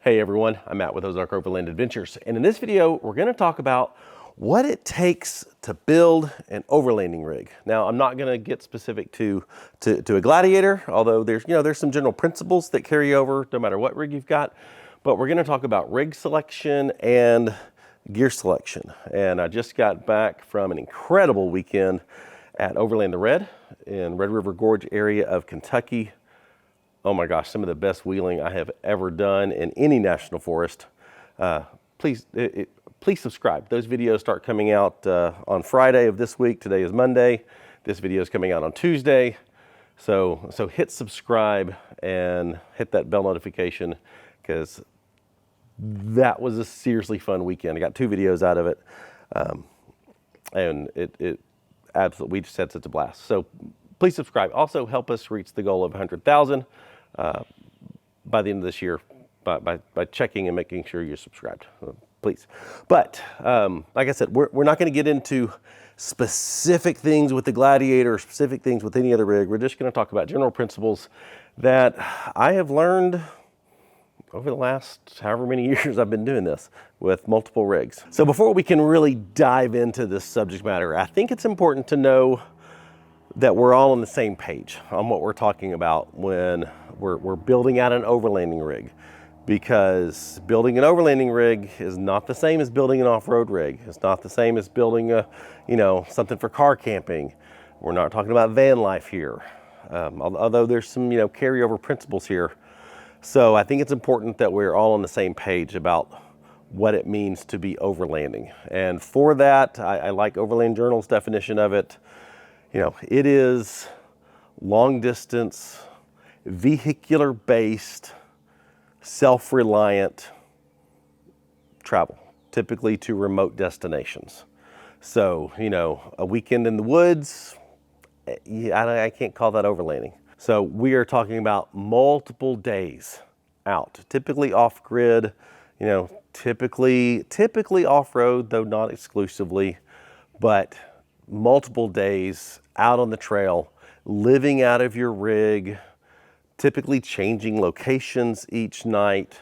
Hey everyone, I'm Matt with Ozark Overland Adventures, and in this video we're going to talk about what it takes to build an overlanding rig. Now I'm not going to get specific to a Gladiator, although there's some general principles that carry over no matter what rig you've got, but we're going to talk about rig selection and gear selection. And I just got back from an incredible weekend at Overland Rig in Red River Gorge area of Kentucky. Oh my gosh, some of the best wheeling I have ever done in any national forest. Please subscribe. Those videos start coming out on Friday of this week. Today is Monday. This video is coming out on Tuesday. So hit subscribe and hit that bell notification, because that was a seriously fun weekend. I got 2 videos out of it. And it absolutely, we just had such a blast. So please subscribe. Also help us reach the goal of 100,000 by the end of this year by checking and making sure you're subscribed, please. But like I said, we're not going to get into specific things with the Gladiator, specific things with any other rig. We're just going to talk about general principles that I have learned over the last however many years I've been doing this with multiple rigs. So before we can really dive into this subject matter, I think it's important to know that we're all on the same page on what we're talking about when we're building out an overlanding rig, because building an overlanding rig is not the same as building an off-road rig. It's not the same as building something for car camping. We're not talking about van life here, although there's some carryover principles here. So I think it's important that we're all on the same page about what it means to be overlanding. And for that, I like Overland Journal's definition of it. It is long distance, vehicular based, self-reliant travel, typically to remote destinations. So, a weekend in the woods, I can't call that overlanding. So we are talking about multiple days out, typically off grid, typically off-road, though not exclusively, but multiple days out on the trail, living out of your rig, typically changing locations each night,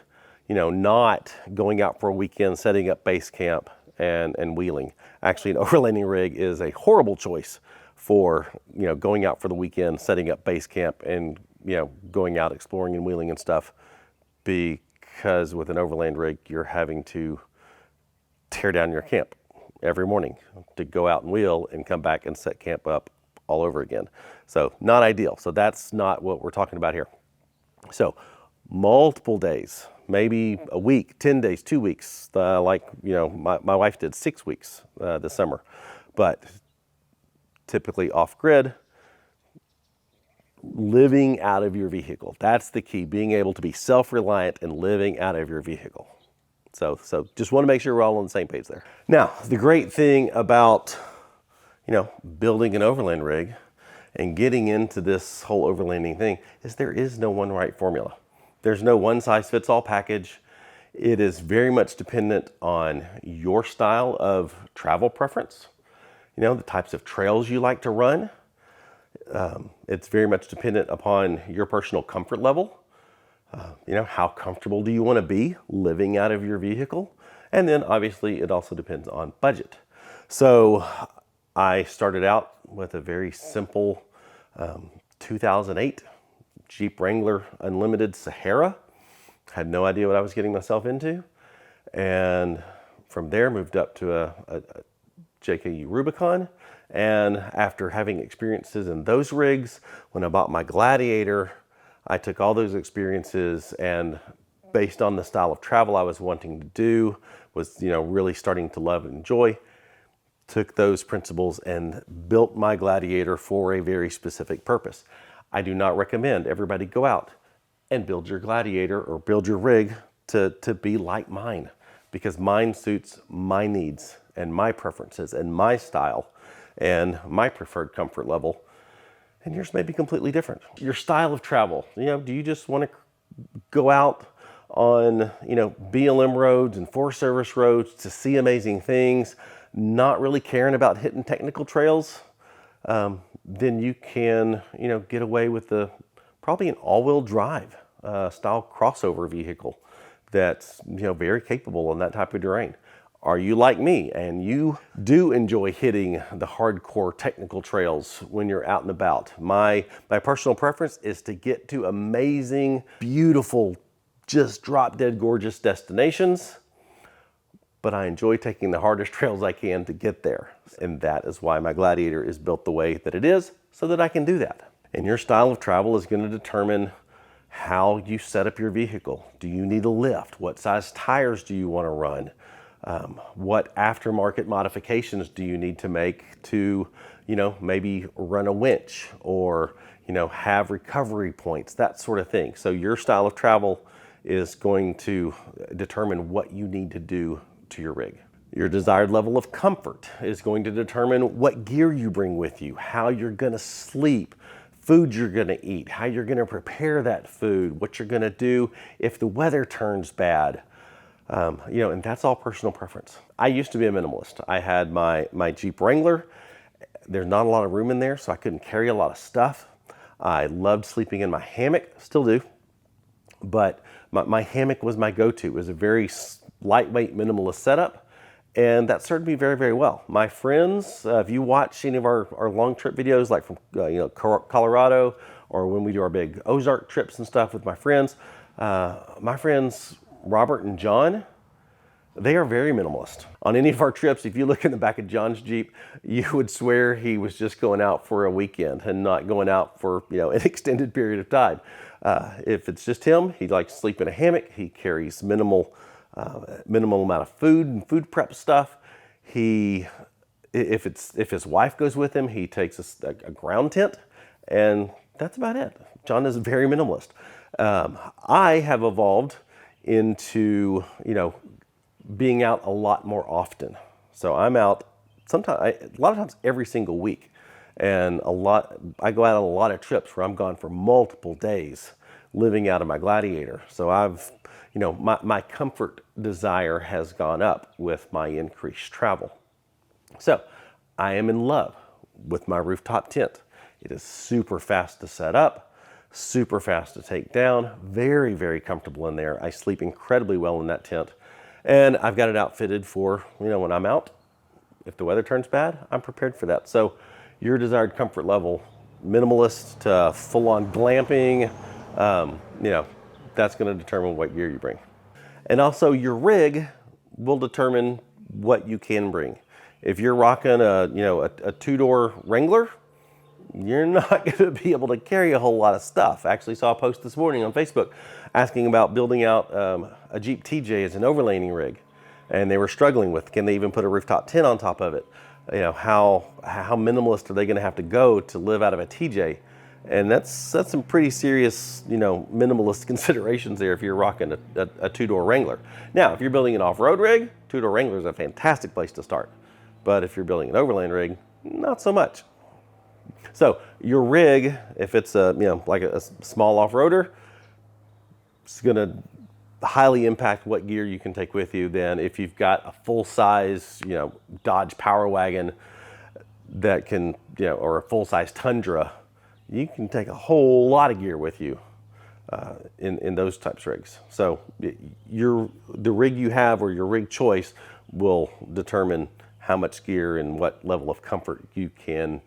not going out for a weekend, setting up base camp and wheeling. Actually, an overlanding rig is a horrible choice for, going out for the weekend, setting up base camp and, going out exploring and wheeling and stuff, because with an overland rig, you're having to tear down your camp every morning to go out and wheel and come back and set camp up all over again. So not ideal. So that's not what we're talking about here. So multiple days, maybe a week, 10 days, 2 weeks, my wife did 6 weeks this summer, but typically off grid, living out of your vehicle. That's the key, being able to be self-reliant and living out of your vehicle. So just want to make sure we're all on the same page there. Now, the great thing about, building an overland rig and getting into this whole overlanding thing is there is no one right formula. There's no one size fits all package. It is very much dependent on your style of travel preference, the types of trails you like to run. It's very much dependent upon your personal comfort level. How comfortable do you want to be living out of your vehicle? And then obviously it also depends on budget. So I started out with a very simple 2008 Jeep Wrangler Unlimited Sahara. Had no idea what I was getting myself into. And from there moved up to a JKU Rubicon. And after having experiences in those rigs, when I bought my Gladiator, I took all those experiences and, based on the style of travel I was wanting to do, was really starting to love and enjoy, took those principles and built my Gladiator for a very specific purpose. I do not recommend everybody go out and build your Gladiator or build your rig to be like mine, because mine suits my needs and my preferences and my style and my preferred comfort level. And yours may be completely different. Your style of travel, do you just want to go out on, BLM roads and Forest Service roads to see amazing things, not really caring about hitting technical trails? Then you can, get away with probably an all-wheel drive style crossover vehicle that's, very capable in that type of terrain. Are you like me and you do enjoy hitting the hardcore technical trails when you're out and about? My personal preference is to get to amazing, beautiful, just drop dead gorgeous destinations, but I enjoy taking the hardest trails I can to get there. And that is why my Gladiator is built the way that it is, so that I can do that. And your style of travel is going to determine how you set up your vehicle. Do you need a lift? What size tires do you want to run? What aftermarket modifications do you need to make to, maybe run a winch or, have recovery points, that sort of thing. So your style of travel is going to determine what you need to do to your rig. Your desired level of comfort is going to determine what gear you bring with you, how you're going to sleep, food you're going to eat, how you're going to prepare that food, what you're going to do if the weather turns bad. And that's all personal preference. I used to be a minimalist. I had my Jeep Wrangler. There's not a lot of room in there, so I couldn't carry a lot of stuff. I loved sleeping in my hammock, still do. But my hammock was my go-to. It was a very lightweight, minimalist setup, and that served me very, very well. My friends, if you watch any of our long trip videos, like from Colorado, or when we do our big Ozark trips and stuff with my friends Robert and John, they are very minimalist. On any of our trips, if you look in the back of John's Jeep, you would swear he was just going out for a weekend and not going out for an extended period of time. If it's just him, he likes to sleep in a hammock. He carries minimal amount of food and food prep stuff. If his wife goes with him, he takes a ground tent, and that's about it. John is very minimalist. I have evolved into being out a lot more often. So I'm out a lot of times every single week, and I go out on a lot of trips where I'm gone for multiple days living out of my Gladiator. So I've my comfort desire has gone up with my increased travel. So I am in love with my rooftop tent. It is super fast to set up, super fast to take down, very, very comfortable in there. I sleep incredibly well in that tent. And I've got it outfitted for, when I'm out, if the weather turns bad, I'm prepared for that. So your desired comfort level, minimalist to full-on glamping, that's going to determine what gear you bring. And also your rig will determine what you can bring. If you're rocking a two-door Wrangler, you're not going to be able to carry a whole lot of stuff. I actually saw a post this morning on Facebook asking about building out a Jeep TJ as an overlanding rig. And they were struggling with, can they even put a rooftop tent on top of it? How minimalist are they going to have to go to live out of a TJ? And that's some pretty serious, minimalist considerations there if you're rocking a two-door Wrangler. Now, if you're building an off-road rig, two-door Wrangler is a fantastic place to start. But if you're building an overland rig, not so much. So your rig, if it's like a small off-roader, it's going to highly impact what gear you can take with you than if you've got a full-size, Dodge Power Wagon that can, or a full-size Tundra. You can take a whole lot of gear with you in those types of rigs. So the rig you have or your rig choice will determine how much gear and what level of comfort you can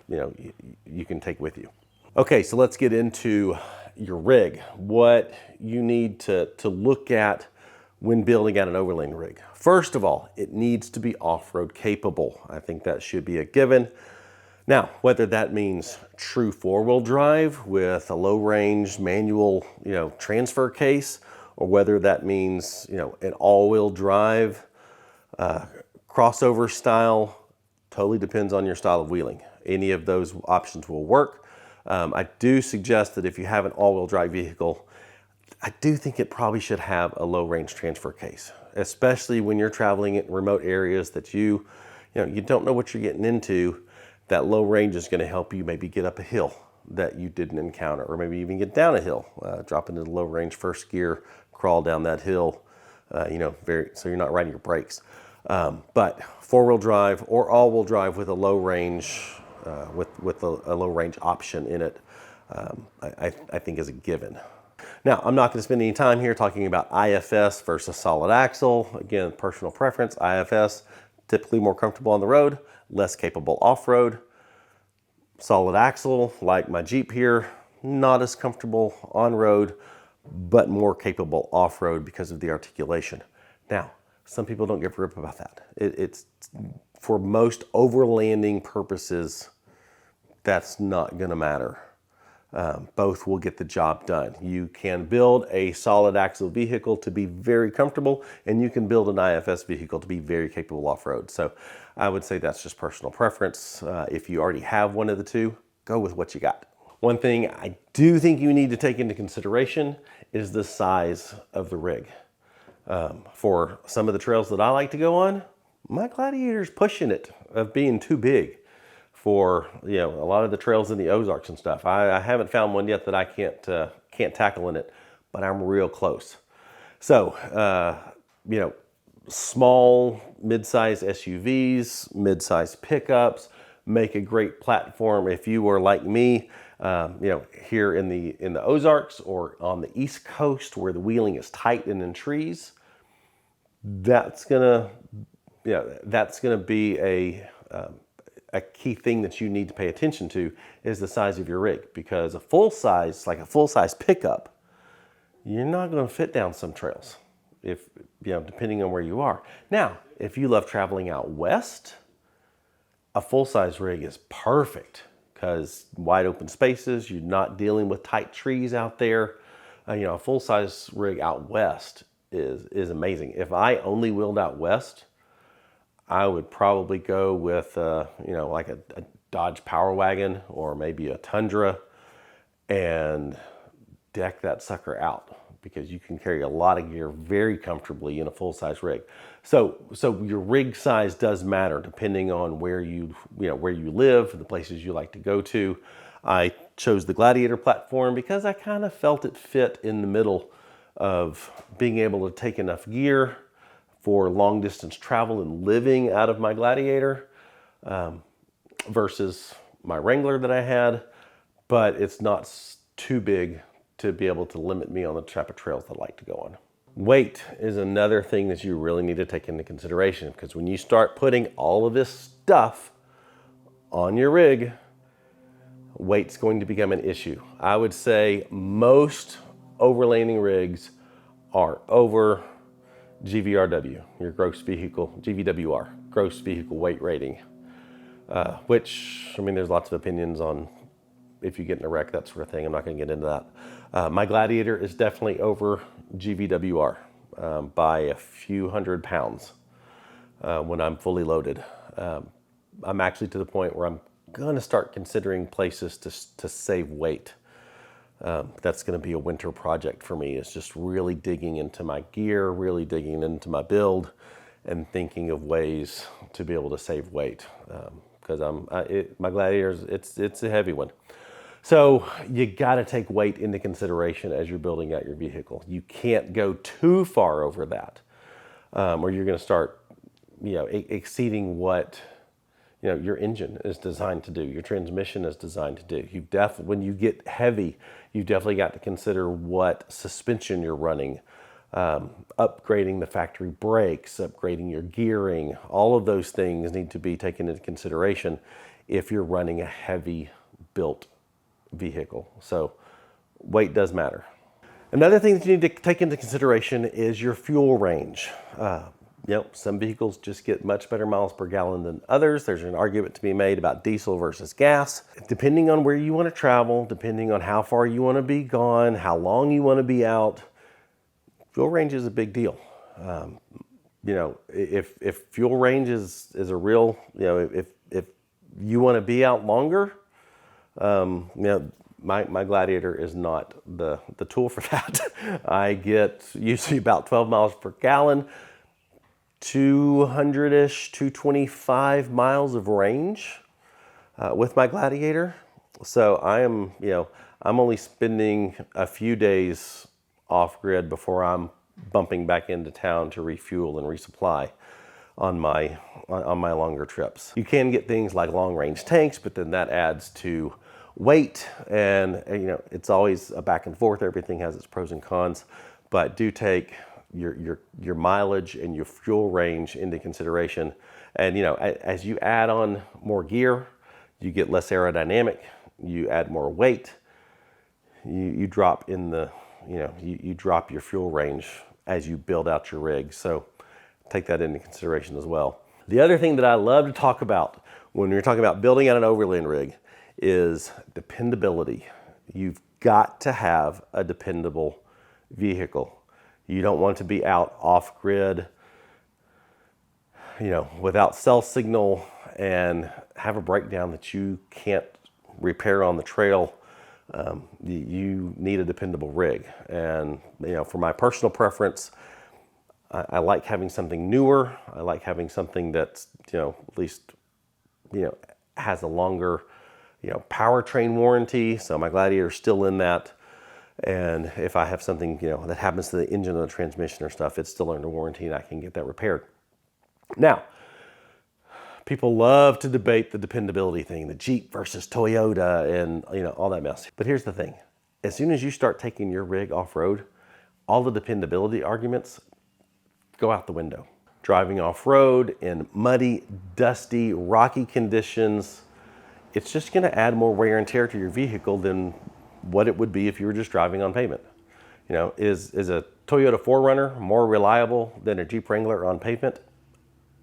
you can take with you. Okay, so let's get into your rig. What you need to look at when building out an overland rig. First of all, it needs to be off-road capable. I think that should be a given. Now, whether that means true four-wheel drive with a low-range manual, transfer case, or whether that means, an all-wheel drive, crossover style, totally depends on your style of wheeling. Any of those options will work. I do suggest that if you have an all-wheel drive vehicle, I do think it probably should have a low-range transfer case, especially when you're traveling in remote areas that you don't know what you're getting into. That low range is going to help you maybe get up a hill that you didn't encounter, or maybe even get down a hill, drop into the low range first gear, crawl down that hill, so you're not riding your brakes. But four-wheel drive or all-wheel drive with a low range, with a low range option in it, I think is a given. Now, I'm not going to spend any time here talking about IFS versus solid axle. Again, personal preference. IFS, typically more comfortable on the road, less capable off-road. Solid axle, like my Jeep here, not as comfortable on road, but more capable off-road because of the articulation. Now, some people don't give a rip about that. It's for most overlanding purposes, that's not going to matter. Both will get the job done. You can build a solid axle vehicle to be very comfortable, and you can build an IFS vehicle to be very capable off-road. So I would say that's just personal preference. If you already have one of the two, go with what you got. One thing I do think you need to take into consideration is the size of the rig. For some of the trails that I like to go on, my Gladiator's pushing it of being too big for, you know, a lot of the trails in the Ozarks and stuff. I haven't found one yet that I can't tackle in it, but I'm real close. So, you know, small, mid-size SUVs, mid-size pickups make a great platform if you were like me, you know, here in the Ozarks or on the East Coast where the wheeling is tight and in trees. That's gonna be a key thing that you need to pay attention to is the size of your rig, because a full size, like a full size pickup, you're not going to fit down some trails, if you know, depending on where you are. Now, if you love traveling out west, a full size rig is perfect because wide open spaces, you're not dealing with tight trees out there. You know, a full size rig out west is amazing. If I only wheeled out west, I would probably go with, you know, like a Dodge Power Wagon or maybe a Tundra and deck that sucker out, because you can carry a lot of gear very comfortably in a full-size rig. So your rig size does matter depending on where you live, the places you like to go to. I chose the Gladiator platform because I kind of felt it fit in the middle of being able to take enough gear for long distance travel and living out of my Gladiator versus my Wrangler that I had, but it's not too big to be able to limit me on the type of trails that I like to go on. Weight is another thing that you really need to take into consideration, because when you start putting all of this stuff on your rig, weight's going to become an issue. I would say most overlanding rigs are over GVRW, your gross vehicle, GVWR, gross vehicle weight rating, which, I mean, there's lots of opinions on if you get in a wreck, that sort of thing. I'm not going to get into that. My Gladiator is definitely over GVWR by a few hundred pounds when I'm fully loaded. I'm actually to the point where I'm going to start considering places to save weight. That's going to be a winter project for me. It's just really digging into my gear, really digging into my build, and thinking of ways to be able to save weight. Because my Gladiator, it's a heavy one. So you got to take weight into consideration as you're building out your vehicle. You can't go too far over that, or you're going to start, exceeding what your engine is designed to do, your transmission is designed to do. When you get heavy, you've definitely got to consider what suspension you're running, upgrading the factory brakes, upgrading your gearing. All of those things need to be taken into consideration if you're running a heavy built vehicle. So weight does matter. Another thing that you need to take into consideration is your fuel range. Some vehicles just get much better miles per gallon than others. There's an argument to be made about diesel versus gas. Depending on where you want to travel, depending on how far you want to be gone, how long you want to be out, fuel range is a big deal. If fuel range is a real, if you want to be out longer, my Gladiator is not the tool for that. I get usually about 12 miles per gallon, 200-ish, 225 miles of range with my Gladiator. So I'm only spending a few days off grid before I'm bumping back into town to refuel and resupply on my longer trips. You can get things like long range tanks, but then that adds to weight, and it's always a back and forth. Everything has its pros and cons, but do take your mileage and your fuel range into consideration. And as you add on more gear, you get less aerodynamic, you add more weight, you drop in the you drop your fuel range as you build out your rig. So take that into consideration as well. The other thing that I love to talk about when you're talking about building out an overland rig is dependability. You've got to have a dependable vehicle. You don't want to be out off grid, without cell signal and have a breakdown that you can't repair on the trail. You need a dependable rig. And for my personal preference, I like having something newer. I like having something that's at least has a longer powertrain warranty. So my Gladiator is still in that. And if I have something that happens to the engine or the transmission or stuff, it's still under warranty and I can get that repaired. Now, people love to debate the dependability thing, the Jeep versus Toyota and all that mess. But here's the thing. As soon as you start taking your rig off-road, all the dependability arguments go out the window. Driving off-road in muddy, dusty, rocky conditions, it's just gonna add more wear and tear to your vehicle than what it would be if you were just driving on pavement. Is a Toyota 4Runner more reliable than a Jeep Wrangler on pavement?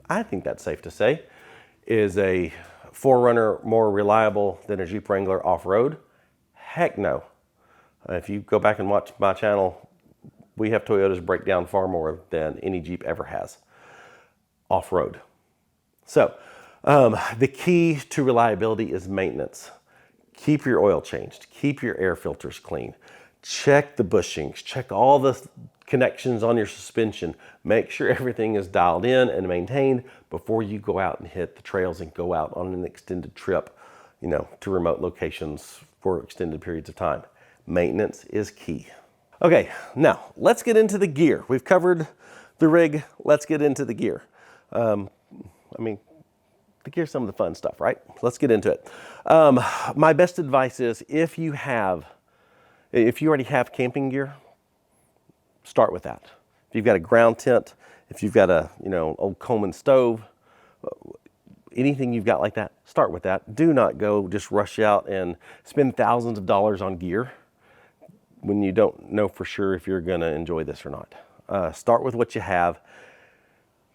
I think that's safe to say. Is a 4Runner more reliable than a Jeep Wrangler off-road? Heck no. If you go back and watch my channel, we have Toyotas break down far more than any Jeep ever has off-road. So the key to reliability is maintenance. Keep your oil changed, keep your air filters clean, check the bushings, check all the connections on your suspension, make sure everything is dialed in and maintained before you go out and hit the trails and go out on an extended trip, to remote locations for extended periods of time. Maintenance is key. Okay, now let's get into the gear. We've covered the rig, let's get into the gear. The gear's some of the fun stuff, right? Let's get into it. My best advice is if you already have camping gear, start with that. If you've got a ground tent, if you've got a old Coleman stove, anything you've got like that, start with that. Do not go just rush out and spend thousands of dollars on gear when you don't know for sure if you're gonna enjoy this or not. Start with what you have,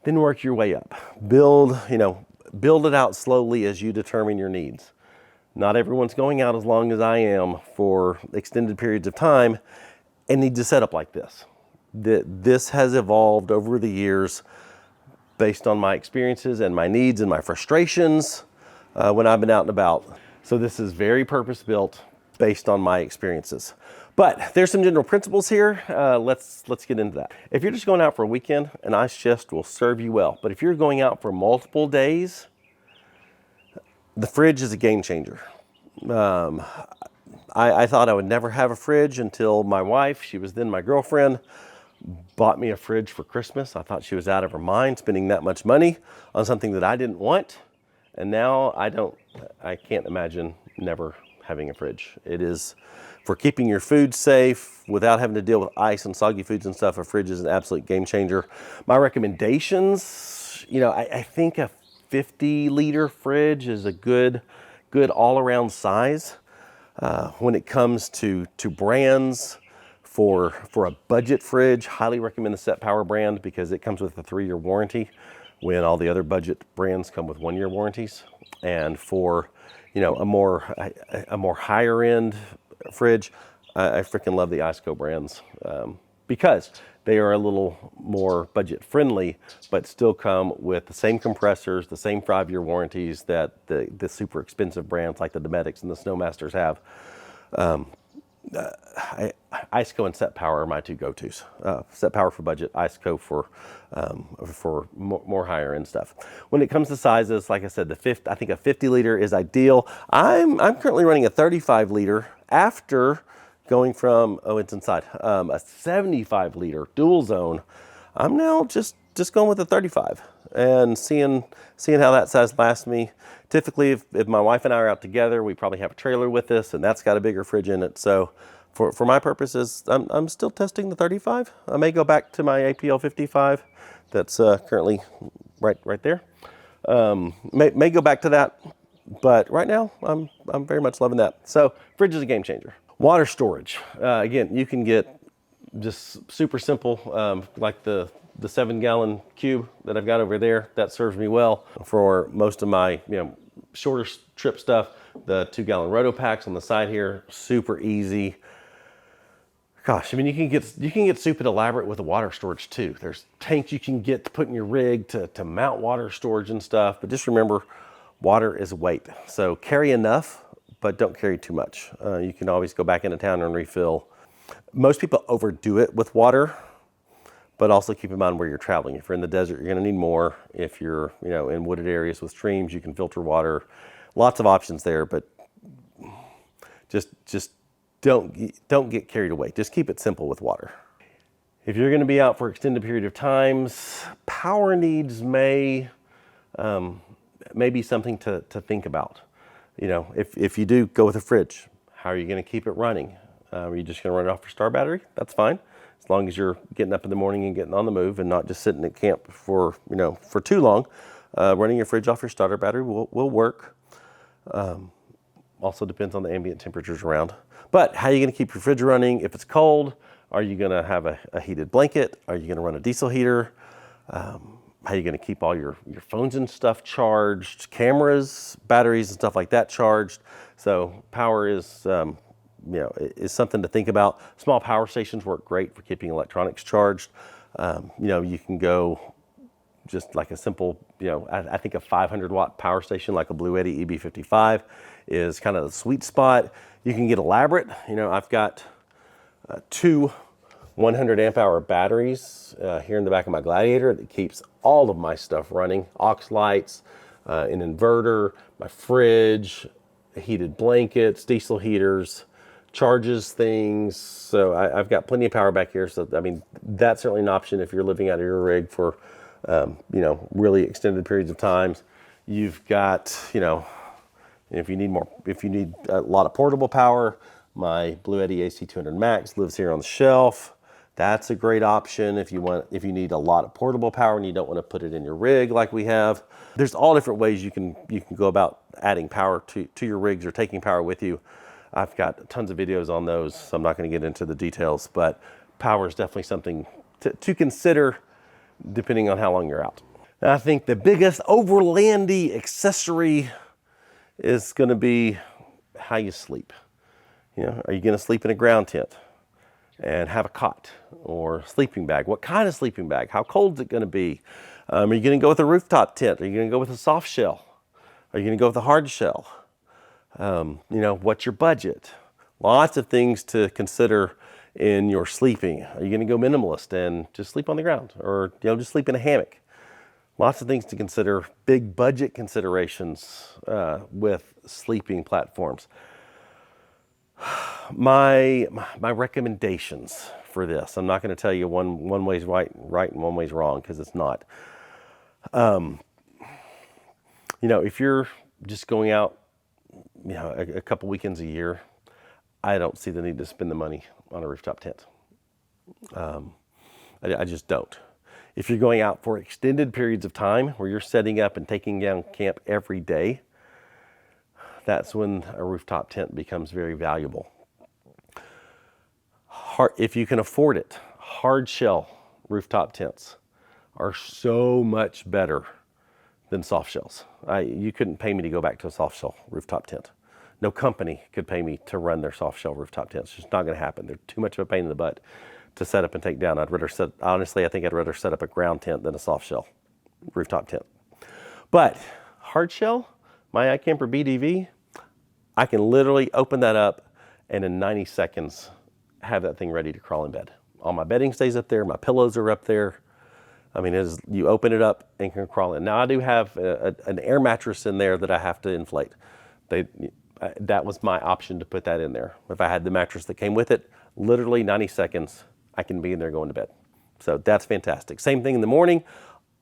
then work your way up. Build it out slowly as you determine your needs. Not everyone's going out as long as I am for extended periods of time and needs a setup like this. This has evolved over the years based on my experiences and my needs and my frustrations when I've been out and about. So this is very purpose-built based on my experiences. But there's some general principles here. Let's get into that. If you're just going out for a weekend, an ice chest will serve you well. But if you're going out for multiple days, the fridge is a game changer. I thought I would never have a fridge until my wife, she was then my girlfriend, bought me a fridge for Christmas. I thought she was out of her mind spending that much money on something that I didn't want. And now I can't imagine never having a fridge. It is for keeping your food safe without having to deal with ice and soggy foods and stuff. A fridge is an absolute game changer. My recommendations, I think a 50-liter fridge is a good all-around size. When it comes to brands, for a budget fridge, highly recommend the Set Power brand because it comes with a 3-year warranty when all the other budget brands come with 1-year warranties. And for a more higher end fridge, I freaking love the Iceco brands because they are a little more budget friendly, but still come with the same compressors, the same 5-year warranties that the super expensive brands like the Dometics and the Snowmasters have. Iceco and Set Power are my two go-tos. Set Power for budget, Iceco for more higher end stuff. When it comes to sizes, like I said, I think a 50-liter is ideal. I'm currently running a 35-liter after going from, it's inside, a 75-liter dual zone. I'm now just going with the 35 and seeing how that size lasts me. Typically, if my wife and I are out together, we probably have a trailer with us, and that's got a bigger fridge in it. So for my purposes, I'm still testing the 35. I may go back to my APL 55 that's currently right there. May go back to that, but right now I'm very much loving that. So fridge is a game changer. Water storage. Again, you can get just super simple, like the 7-gallon cube that I've got over there. That serves me well for most of my shorter trip stuff. The 2-gallon roto packs on the side here, super easy. Gosh, I mean, you can get stupid elaborate with the water storage too. There's tanks you can get to put in your rig to mount water storage and stuff. But just remember, water is weight. So carry enough, but don't carry too much. You can always go back into town and refill. Most people overdo it with water, but also keep in mind where you're traveling. If you're in the desert, you're gonna need more. If you're in wooded areas with streams, you can filter water. Lots of options there, but just don't get carried away. Just keep it simple with water. If you're gonna be out for extended period of times, power needs may be something to think about. If you do go with a fridge, how are you gonna keep it running? Are you just gonna run it off your star battery? That's fine, as long as you're getting up in the morning and getting on the move and not just sitting at camp for too long. Running your fridge off your starter battery will work. Also depends on the ambient temperatures around. But how are you gonna keep your fridge running if it's cold? Are you gonna have a heated blanket? Are you gonna run a diesel heater? How are you gonna keep all your phones and stuff charged, cameras, batteries and stuff like that charged? So power is something to think about. Small power stations work great for keeping electronics charged. You can go just like a simple, I think a 500 watt power station like a Blue Eddy EB55 is kind of the sweet spot. You can get elaborate. I've got 2 100 amp hour batteries here in the back of my Gladiator that keeps all of my stuff running. Aux lights, an inverter, my fridge, heated blankets, diesel heaters, charges things. So I've got plenty of power back here. So, I mean, that's certainly an option if you're living out of your rig for, really extended periods of times. You've got, if you need a lot of portable power, my Blue Eddy AC200 Max lives here on the shelf. That's a great option if you need a lot of portable power and you don't want to put it in your rig like we have. There's all different ways you can go about adding power to your rigs or taking power with you. I've got tons of videos on those, so I'm not going to get into the details, but power is definitely something to consider depending on how long you're out. And I think the biggest overlandy accessory is going to be how you sleep. Are you going to sleep in a ground tent and have a cot or sleeping bag? What kind of sleeping bag? How cold is it going to be? Are you going to go with a rooftop tent? Are you going to go with a soft shell? Are you going to go with a hard shell? What's your budget? Lots of things to consider in your sleeping. Are you going to go minimalist and just sleep on the ground, or just sleep in a hammock? Lots of things to consider. Big budget considerations with sleeping platforms. My recommendations for this. I'm not going to tell you one way's right and one way's wrong, because it's not. If you're just going out, a couple weekends a year, I don't see the need to spend the money on a rooftop tent. I just don't. If you're going out for extended periods of time where you're setting up and taking down camp every day, that's when a rooftop tent becomes very valuable. If you can afford it, hard shell rooftop tents are so much better than soft shells. You couldn't pay me to go back to a soft shell rooftop tent. No company could pay me to run their soft shell rooftop tents. It's just not going to happen. They're too much of a pain in the butt to set up and take down. Honestly, I think I'd rather set up a ground tent than a soft shell rooftop tent. But hard shell, my iCamper BDV, I can literally open that up and in 90 seconds have that thing ready to crawl in bed. All my bedding stays up there. My pillows are up there. I mean, you open it up and can crawl in. Now, I do have an air mattress in there that I have to inflate. That was my option to put that in there. If I had the mattress that came with it, literally 90 seconds, I can be in there going to bed. So that's fantastic. Same thing in the morning.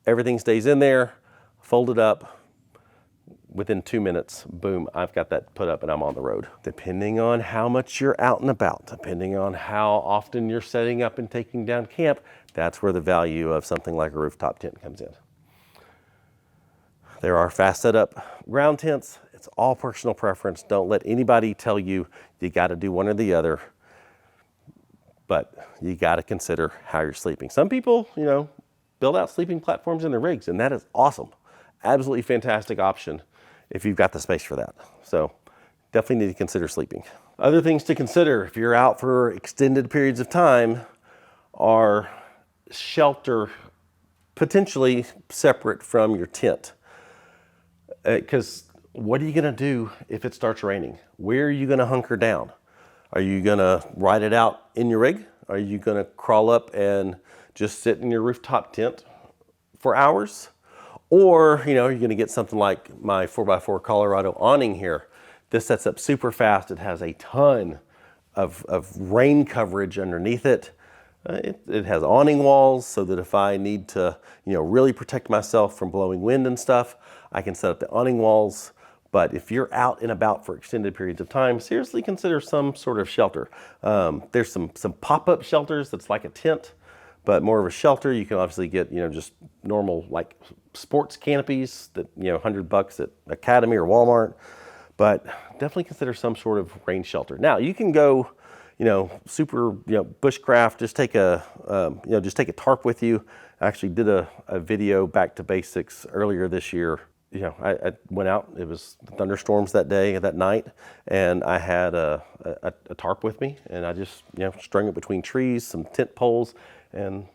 Everything stays in there, folded up. Within 2 minutes, boom, I've got that put up and I'm on the road. Depending on how much you're out and about, depending on how often you're setting up and taking down camp, that's where the value of something like a rooftop tent comes in. There are fast setup ground tents. It's all personal preference. Don't let anybody tell you you got to do one or the other, but you got to consider how you're sleeping. Some people, build out sleeping platforms in their rigs, and that is awesome. Absolutely fantastic option if you've got the space for that. So definitely need to consider sleeping. Other things to consider if you're out for extended periods of time are shelter potentially separate from your tent. Because what are you gonna do if it starts raining? Where are you gonna hunker down? Are you gonna ride it out in your rig? Are you gonna crawl up and just sit in your rooftop tent for hours? Or, you're gonna get something like my 4x4 Colorado awning here. This sets up super fast. It has a ton of rain coverage underneath it. It has awning walls so that if I need to, really protect myself from blowing wind and stuff, I can set up the awning walls. But if you're out and about for extended periods of time, seriously consider some sort of shelter. There's some pop-up shelters that's like a tent, but more of a shelter. You can obviously get, just normal like sports canopies that, $100 at Academy or Walmart, but definitely consider some sort of rain shelter. Now you can go, super, bushcraft, just take a tarp with you. I actually did a video back to basics earlier this year. I went out, it was thunderstorms that night, and I had a tarp with me, and I just, strung it between trees, some tent poles, and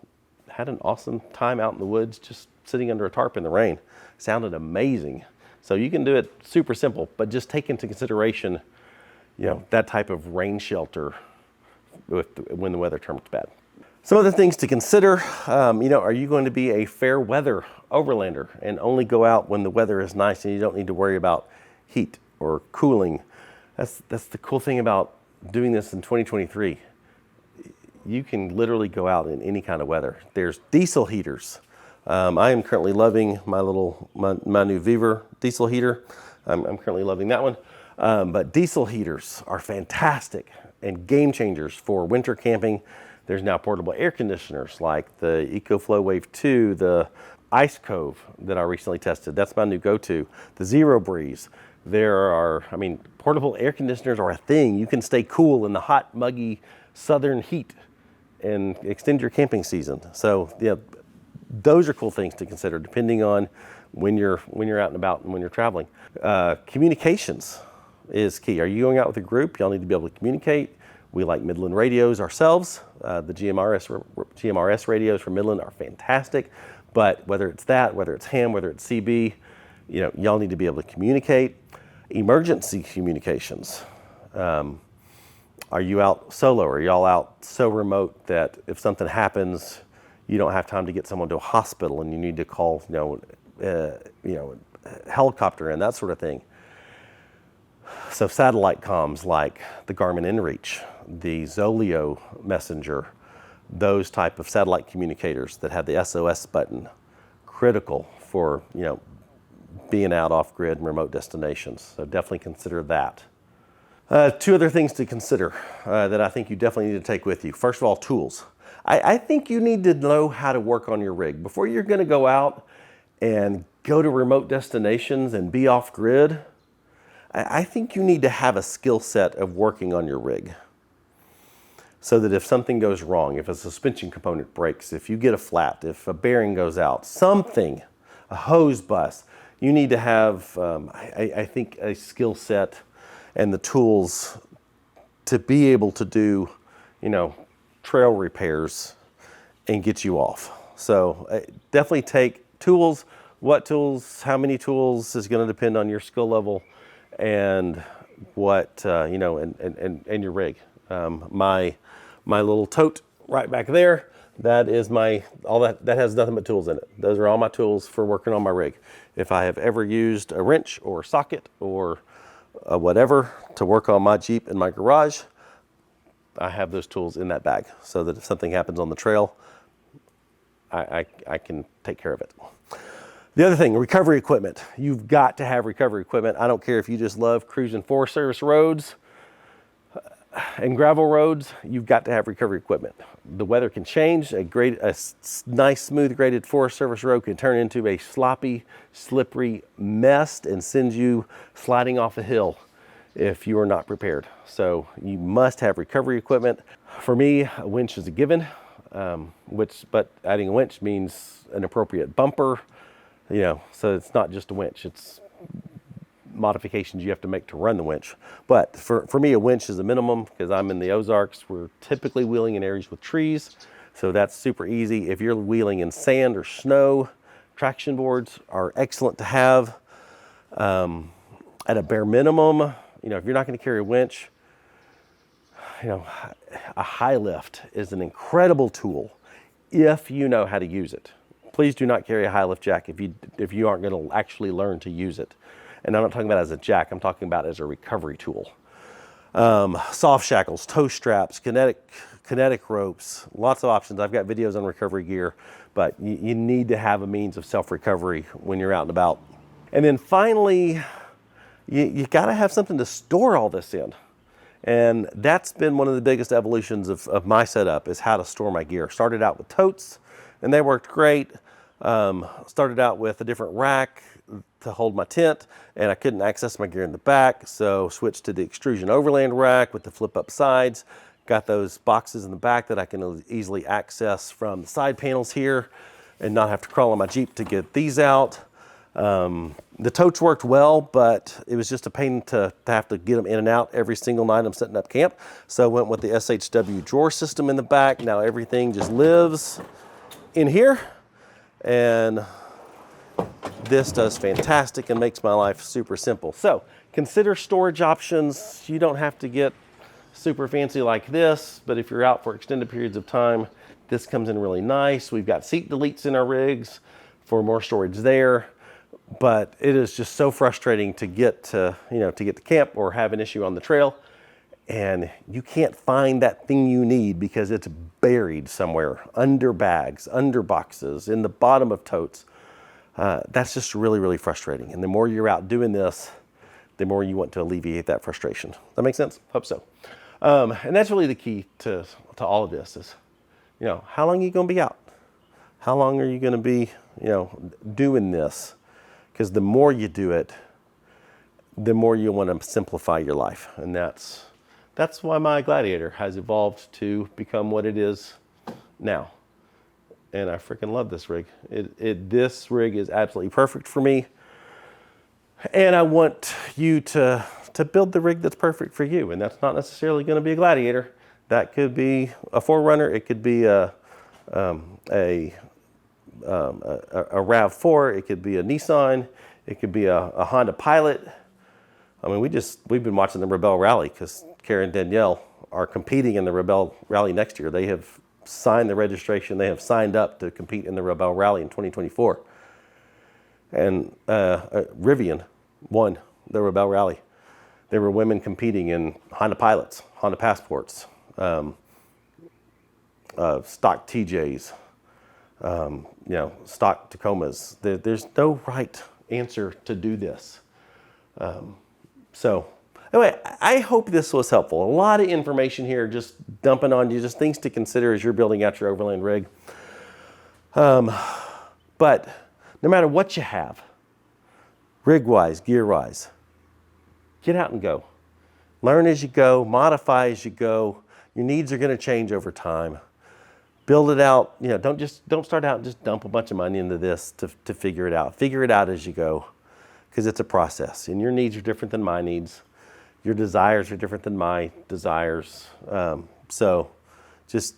had an awesome time out in the woods, just sitting under a tarp in the rain. Sounded amazing. So you can do it super simple, but just take into consideration, that type of rain shelter when the weather turns bad. Some other things to consider, are you going to be a fair weather overlander and only go out when the weather is nice and you don't need to worry about heat or cooling? That's the cool thing about doing this in 2023. You can literally go out in any kind of weather. There's diesel heaters. I am currently loving my new Viver diesel heater. I'm currently loving that one. But diesel heaters are fantastic and game changers for winter camping. There's now portable air conditioners like the EcoFlow Wave 2, the Ice Cove that I recently tested. That's my new go-to. The Zero Breeze. Portable air conditioners are a thing. You can stay cool in the hot, muggy southern heat and extend your camping season. So those are cool things to consider depending on when you're out and about and when you're traveling. Communications is key. Are you going out with a group? Y'all need to be able to communicate. We like Midland radios ourselves. The GMRS radios from Midland are fantastic, but whether it's that, whether it's ham, whether it's CB, y'all need to be able to communicate. Emergency communications. Are you out solo? Are y'all out so remote that if something happens, you don't have time to get someone to a hospital and you need to call, a helicopter and that sort of thing? So satellite comms like the Garmin inReach, the Zoleo Messenger, those type of satellite communicators that have the SOS button, critical for, being out off grid and remote destinations. So definitely consider that. Two other things to consider that I think you definitely need to take with you. First of all, tools. I think you need to know how to work on your rig. Before you're gonna go out and go to remote destinations and be off grid, I think you need to have a skill set of working on your rig. So that if something goes wrong, if a suspension component breaks, if you get a flat, if a bearing goes out, something, a hose bust, you need to have, I think, a skill set and the tools to be able to do, trail repairs and get you off. So definitely take tools. What tools, how many tools is going to depend on your skill level and what, and your rig. My little tote right back there, that is that has nothing but tools in it. Those are all my tools for working on my rig. If I have ever used a wrench or socket or whatever to work on my Jeep in my garage, I have those tools in that bag so that if something happens on the trail, I can take care of it. The other thing, recovery equipment. You've got to have recovery equipment. I don't care if you just love cruising Forest Service roads and gravel roads, you've got to have recovery equipment. The weather can change. A nice, smooth graded Forest Service road can turn into a sloppy, slippery mess and send you sliding off a hill if you are not prepared. So you must have recovery equipment. For me, a winch is a given, but adding a winch means an appropriate bumper, so it's not just a winch, it's modifications you have to make to run the winch. But for me, a winch is a minimum because I'm in the Ozarks. We're typically wheeling in areas with trees, so that's super easy. If you're wheeling in sand or snow, traction boards are excellent to have. At a bare minimum, if you're not going to carry a winch, a high lift is an incredible tool if you know how to use it. Please do not carry a high lift jack if you aren't going to actually learn to use it. And I'm not talking about as a jack, I'm talking about as a recovery tool. Soft shackles, toe straps, kinetic ropes, lots of options. I've got videos on recovery gear, but you need to have a means of self-recovery when you're out and about. And then finally, you gotta have something to store all this in. And that's been one of the biggest evolutions of my setup, is how to store my gear. Started out with totes, and they worked great. Started out with a different rack to hold my tent, and I couldn't access my gear in the back, so switched to the extrusion Overland rack with the flip up sides. Got those boxes in the back that I can easily access from the side panels here and not have to crawl on my Jeep to get these out. The totes worked well, but it was just a pain to have to get them in and out every single night I'm setting up camp. So I went with the SHW drawer system in the back. Now everything just lives in here, and this does fantastic and makes my life super simple. So consider storage options. You don't have to get super fancy like this, but if you're out for extended periods of time, this comes in really nice. We've got seat deletes in our rigs for more storage there, but it is just so frustrating to get to camp or have an issue on the trail, and you can't find that thing you need because it's buried somewhere under bags, under boxes, in the bottom of totes. That's just really, really frustrating. And the more you're out doing this, the more you want to alleviate that frustration. Does that make sense? Hope so. And that's really the key to all of this is, how long are you going to be out? How long are you going to be, doing this? Because the more you do it, the more you want to simplify your life. And that's why my Gladiator has evolved to become what it is now. And I freaking love this rig. This rig is absolutely perfect for me. And I want you to build the rig that's perfect for you. And that's not necessarily going to be a Gladiator. That could be a 4Runner. It could be a RAV4. It could be a Nissan. It could be a Honda Pilot. I mean, we've been watching the Rebel Rally because Kara and Danielle are competing in the Rebel Rally next year. They have signed the registration. They have signed up to compete in the Rebel Rally in 2024. And Rivian won the Rebel Rally. There were women competing in Honda Pilots, Honda Passports, stock TJs, stock Tacomas. There's no right answer to do this. So anyway, I hope this was helpful. A lot of information here, just dumping on you, just things to consider as you're building out your Overland rig. But no matter what you have, rig-wise, gear-wise, get out and go. Learn as you go, modify as you go. Your needs are going to change over time. Build it out. Don't start out and just dump a bunch of money into this to figure it out. Figure it out as you go, because it's a process, and your needs are different than my needs. Your desires are different than my desires. So just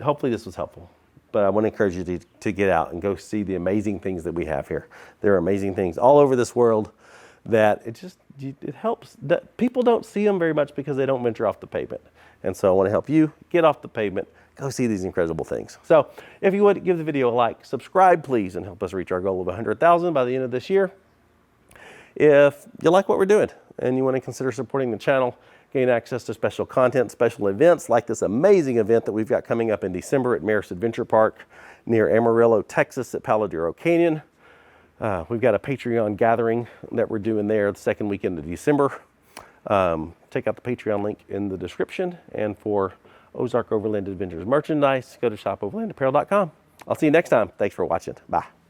hopefully this was helpful. But I want to encourage you to get out and go see the amazing things that we have here. There are amazing things all over this world that it helps. That people don't see them very much because they don't venture off the pavement. And so I want to help you get off the pavement, go see these incredible things. So if you would, give the video a like, subscribe please, and help us reach our goal of 100,000 by the end of this year. If you like what we're doing and you want to consider supporting the channel, gain access to special content, special events like this amazing event that we've got coming up in December at Maris Adventure Park near Amarillo, Texas at Paladero Canyon. We've got a Patreon gathering that we're doing there the second weekend of December. Check out the Patreon link in the description. And for Ozark Overland Adventures merchandise, go to shopoverlandapparel.com. I'll see you next time. Thanks for watching. Bye.